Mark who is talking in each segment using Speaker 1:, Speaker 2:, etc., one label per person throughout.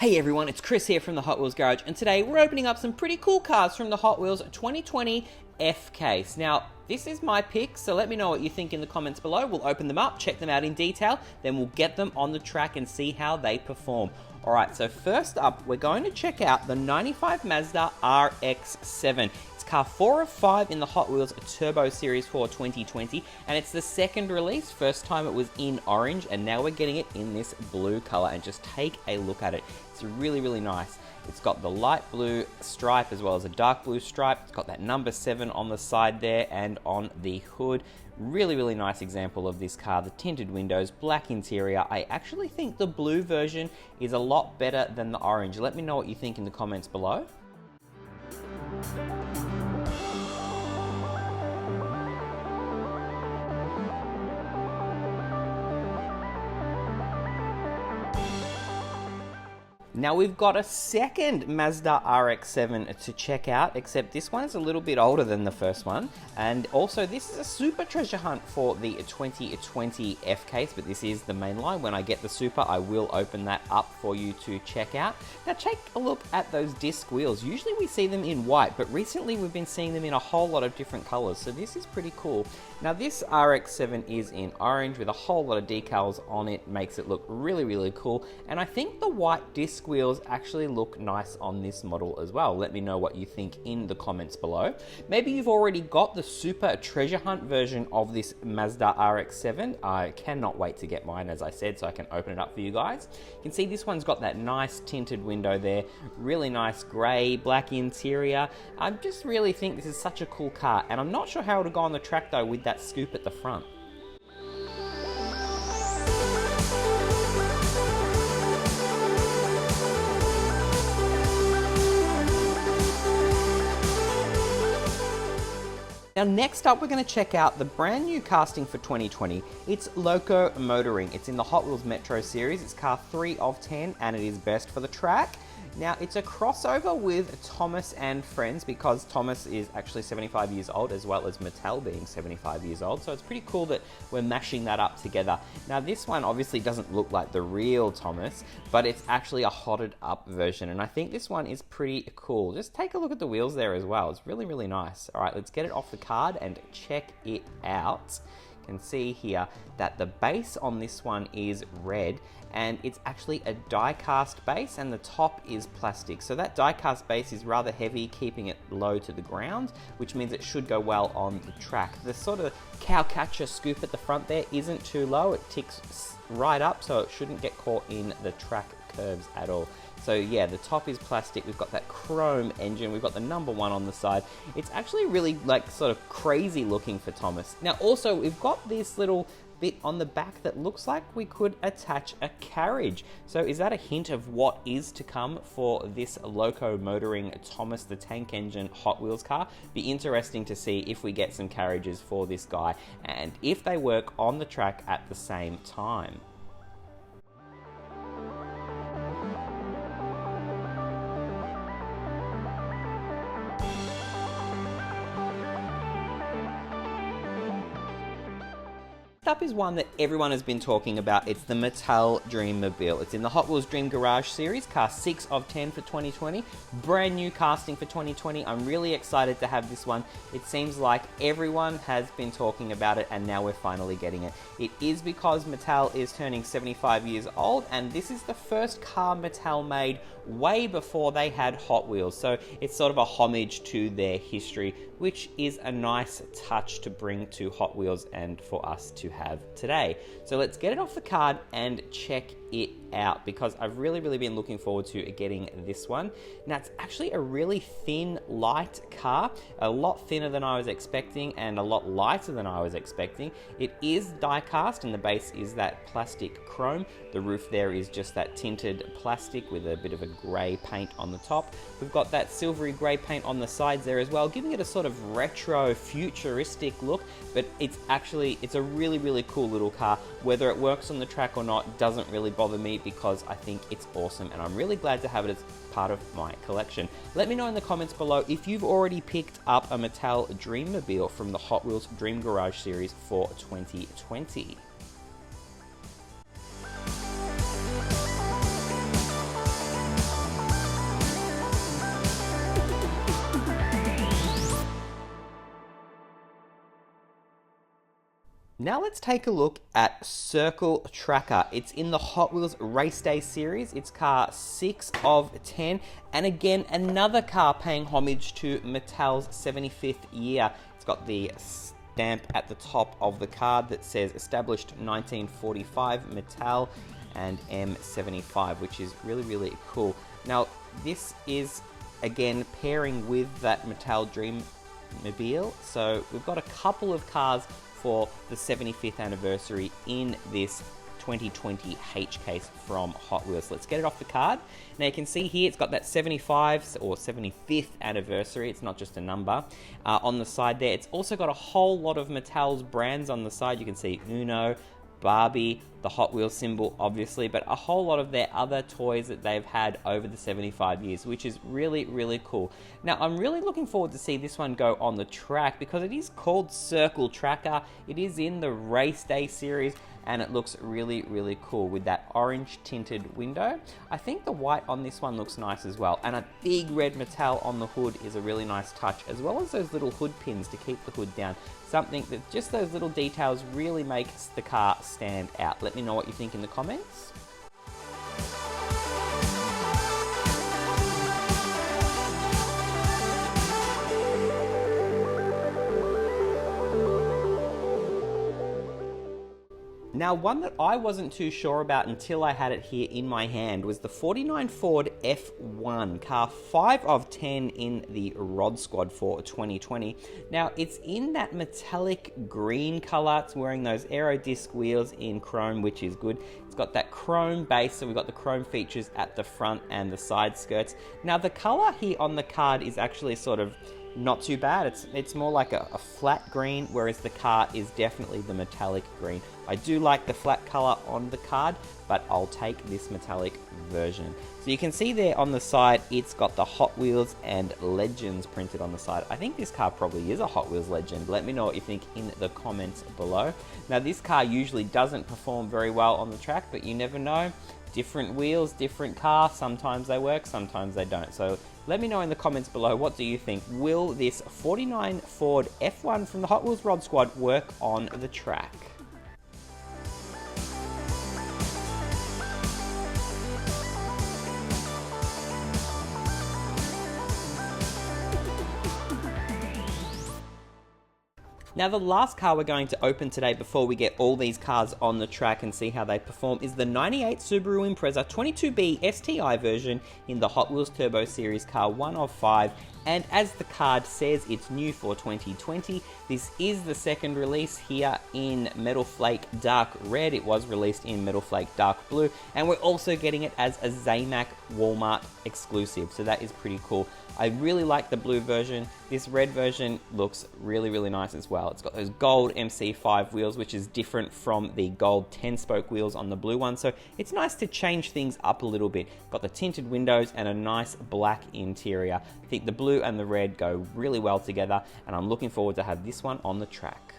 Speaker 1: Hey everyone, it's Chris here from the Hot Wheels Garage, and today we're opening up some pretty cool cars from the Hot Wheels 2020 F case. Now, this is my pick, so let me know what you think in the comments below. We'll open them up, check them out in detail, then we'll get them on the track and see how they perform. Alright, so first up, we're going to check out the 95 Mazda RX-7. It's car 4 of 5 in the Hot Wheels Turbo Series for 2020, and it's the second release. First time it was in orange, and now we're getting it in this blue color, and just take a look at it. It's really, really nice. It's got the light blue stripe as well as a dark blue stripe. It's got that number 7 on the side there and on the hood. Really, really nice example of this car. The tinted windows, black interior. I actually think the blue version is a lot better than the orange. Let me know what you think in the comments below. Now we've got a second Mazda RX-7 to check out, except this one is a little bit older than the first one. And also this is a super treasure hunt for the 2020 F case, but this is the main line. When I get the super, I will open that up for you to check out. Now take a look at those disc wheels. Usually we see them in white, but recently we've been seeing them in a whole lot of different colors, so this is pretty cool. Now this RX-7 is in orange with a whole lot of decals on it, makes it look really, really cool. And I think the white disc wheels actually look nice on this model as well. Let me know what you think in the comments below. Maybe you've already got the super treasure hunt version of this Mazda RX-7. I cannot wait to get mine, as I said, so I can open it up for you guys. You can see this one's got that nice tinted window there, really nice grey, black interior. I just really think this is such a cool car, and I'm not sure how it'll go on the track though with that scoop at the front. Now next up, we're going to check out the brand new casting for 2020. It's Loco Motoring. It's in the Hot Wheels Metro series. It's car 3 of 10 and it is best for the track. Now it's a crossover with Thomas and Friends because Thomas is actually 75 years old as well as Mattel being 75 years old. So it's pretty cool that we're mashing that up together. Now this one obviously doesn't look like the real Thomas, but it's actually a hotted up version. And I think this one is pretty cool. Just take a look at the wheels there as well. It's really, really nice. All right, let's get it off the card and check it out. You can see here that the base on this one is red, and it's actually a die-cast base, and the top is plastic. So that die-cast base is rather heavy, keeping it low to the ground, which means it should go well on the track. The sort of cowcatcher scoop at the front there isn't too low. It ticks right up, so it shouldn't get caught in the track curves at all. So yeah, the top is plastic. We've got that chrome engine. We've got the number 1 on the side. It's actually really like sort of crazy looking for Thomas. Now also we've got this little bit on the back that looks like we could attach a carriage. So is that a hint of what is to come for this Loco Motoring Thomas the Tank Engine Hot Wheels car? Be interesting to see if we get some carriages for this guy and if they work on the track at the same time. Up is one that everyone has been talking about. It's the Mattel Dreammobile. It's in the Hot Wheels Dream Garage series, car 6 of 10 for 2020. Brand new casting for 2020. I'm really excited to have this one. It seems like everyone has been talking about it and now we're finally getting it. It is because Mattel is turning 75 years old, and this is the first car Mattel made way before they had Hot Wheels. So it's sort of a homage to their history, which is a nice touch to bring to Hot Wheels and for us to have today. So let's get it off the card and check it out, because I've really been looking forward to getting this one. Now it's actually a really thin, light car, a lot thinner than I was expecting and a lot lighter than I was expecting. It is die cast and the base is that plastic chrome. The roof there is just that tinted plastic with a bit of a grey paint on the top. We've got that silvery grey paint on the sides there as well, giving it a sort of retro futuristic look, but it's a really cool little car. Whether it works on the track or not doesn't really bother me, because I think it's awesome and I'm really glad to have it as part of my collection. Let me know in the comments below if you've already picked up a Mattel Dreammobile from the Hot Wheels Dream Garage series for 2020. Now let's take a look at Circle Tracker. It's in the Hot Wheels Race Day series. It's car 6 of 10. And again, another car paying homage to Mattel's 75th year. It's got the stamp at the top of the card that says established 1945 Mattel and M75, which is really, really cool. Now, this is, again, pairing with that Mattel Dreammobile. So we've got a couple of cars for the 75th anniversary in this 2020 H case from Hot Wheels. Let's get it off the card. Now you can see here it's got that 75th or 75th anniversary. It's not just a number on the side there. It's also got a whole lot of Mattel's brands on the side. You can see Uno, Barbie, the Hot Wheels symbol obviously, but a whole lot of their other toys that they've had over the 75 years, which is really, really cool. Now I'm really looking forward to see this one go on the track because it is called Circle Tracker. It is in the Race Day series and it looks really, really cool with that orange tinted window. I think the white on this one looks nice as well, and a big red Mattel on the hood is a really nice touch, as well as those little hood pins to keep the hood down. Something that just those little details really makes the car stand out. Let me know what you think in the comments. Now, one that I wasn't too sure about until I had it here in my hand was the 49 Ford F1, car 5 of 10 in the Rod Squad for 2020. Now, it's in that metallic green color. It's wearing those Aero disc wheels in chrome, which is good. It's got that chrome base, so we've got the chrome features at the front and the side skirts. Now, the color here on the card is actually sort of not too bad. It's more like a flat green, whereas the car is definitely the metallic green. I do like the flat color on the card, but I'll take this metallic version. So you can see there on the side, it's got the Hot Wheels and Legends printed on the side. I think this car probably is a Hot Wheels Legend. Let me know what you think in the comments below. Now, this car usually doesn't perform very well on the track, but you never know. Different wheels, different car. Sometimes they work, sometimes they don't. So let me know in the comments below, what do you think? Will this 49 Ford F1 from the Hot Wheels Rod Squad work on the track? Now, the last car we're going to open today before we get all these cars on the track and see how they perform is the 98 Subaru Impreza 22B STI version in the Hot Wheels Turbo Series car 1 of 5. And as the card says, it's new for 2020. This is the second release here in Metal Flake Dark Red. It was released in Metal Flake Dark Blue. And we're also getting it as a Zamac Walmart exclusive. So that is pretty cool. I really like the blue version. This red version looks really, really nice as well. It's got those gold MC5 wheels, which is different from the gold 10-spoke wheels on the blue one. So it's nice to change things up a little bit. Got the tinted windows and a nice black interior. I think the blue and the red go really well together, and I'm looking forward to have this one on the track.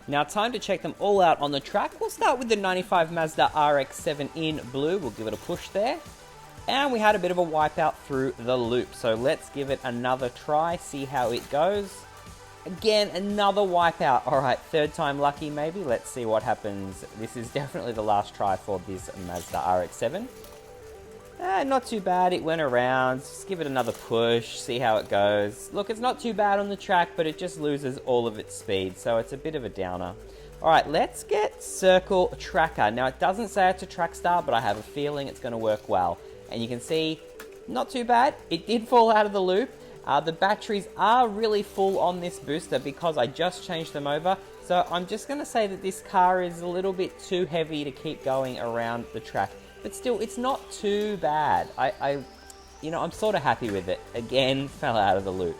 Speaker 1: Now, time to check them all out on the track. We'll start with the 95 Mazda RX-7 in blue. We'll give it a push there. And we had a bit of a wipeout through the loop. So let's give it another try, see how it goes. Again, another wipeout. All right, third time lucky maybe. Let's see what happens. This is definitely the last try for this Mazda RX-7. Not too bad, it went around. Just give it another push, see how it goes. Look, it's not too bad on the track, but it just loses all of its speed, so it's a bit of a downer. Alright, let's get Circle Tracker. Now, it doesn't say it's a track star, but I have a feeling it's going to work well. And you can see, not too bad. It did fall out of the loop. The batteries are really full on this booster because I just changed them over. So I'm just going to say that this car is a little bit too heavy to keep going around the track. But still, it's not too bad. I'm sort of happy with it. Again, fell out of the loop.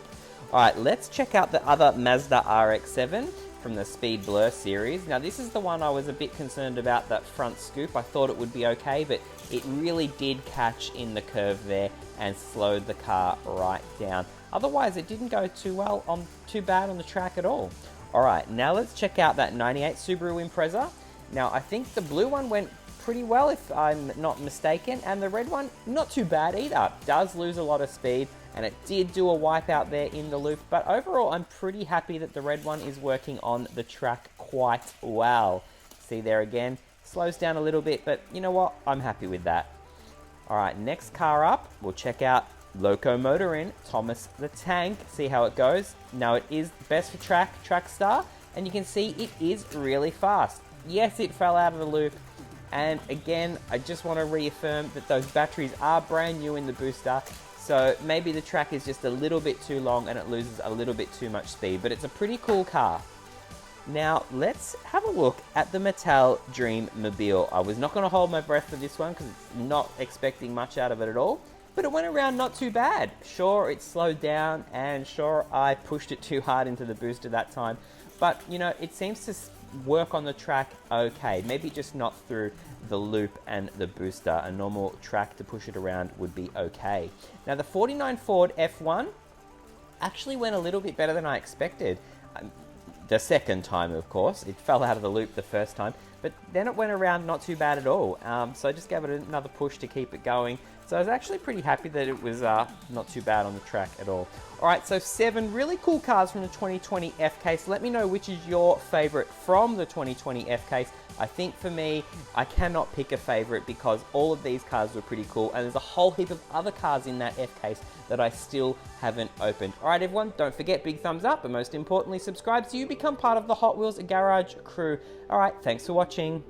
Speaker 1: Alright, let's check out the other Mazda RX-7 from the Speed Blur series. Now, this is the one I was a bit concerned about, that front scoop. I thought it would be okay, but it really did catch in the curve there and slowed the car right down. Otherwise, it didn't go too bad on the track at all. Alright, now let's check out that 98 Subaru Impreza. Now, I think the blue one went pretty well if I'm not mistaken, and the red one, not too bad either. Does lose a lot of speed, and it did do a wipeout there in the loop, but overall I'm pretty happy that the red one is working on the track quite well. See there again, slows down a little bit, but you know what, I'm happy with that. Alright, next car up, we'll check out Locomotoring, Thomas the Tank, see how it goes. Now it is best for Trackstar, and you can see it is really fast. Yes, it fell out of the loop, and again, I just want to reaffirm that those batteries are brand new in the booster, so maybe the track is just a little bit too long and it loses a little bit too much speed, but it's a pretty cool car. Now, let's have a look at the Mattel Dreammobile. I was not going to hold my breath for this one because it's not expecting much out of it at all, but it went around not too bad. Sure, it slowed down, and sure, I pushed it too hard into the booster that time, but, you know, it seems to work on the track okay. Maybe just not through the loop and the booster. A normal track to push it around would be okay. Now, the 49 Ford F1 actually went a little bit better than I expected. The second time, of course. It fell out of the loop the first time, but then it went around not too bad at all. So I just gave it another push to keep it going. So I was actually pretty happy that it was not too bad on the track at all. Alright, so 7 really cool cars from the 2020 F-Case. Let me know which is your favourite from the 2020 F-Case. I think for me, I cannot pick a favourite because all of these cars were pretty cool, and there's a whole heap of other cars in that F-Case that I still haven't opened. Alright everyone, don't forget, big thumbs up, but most importantly, subscribe so you become part of the Hot Wheels Garage crew. Alright, thanks for watching.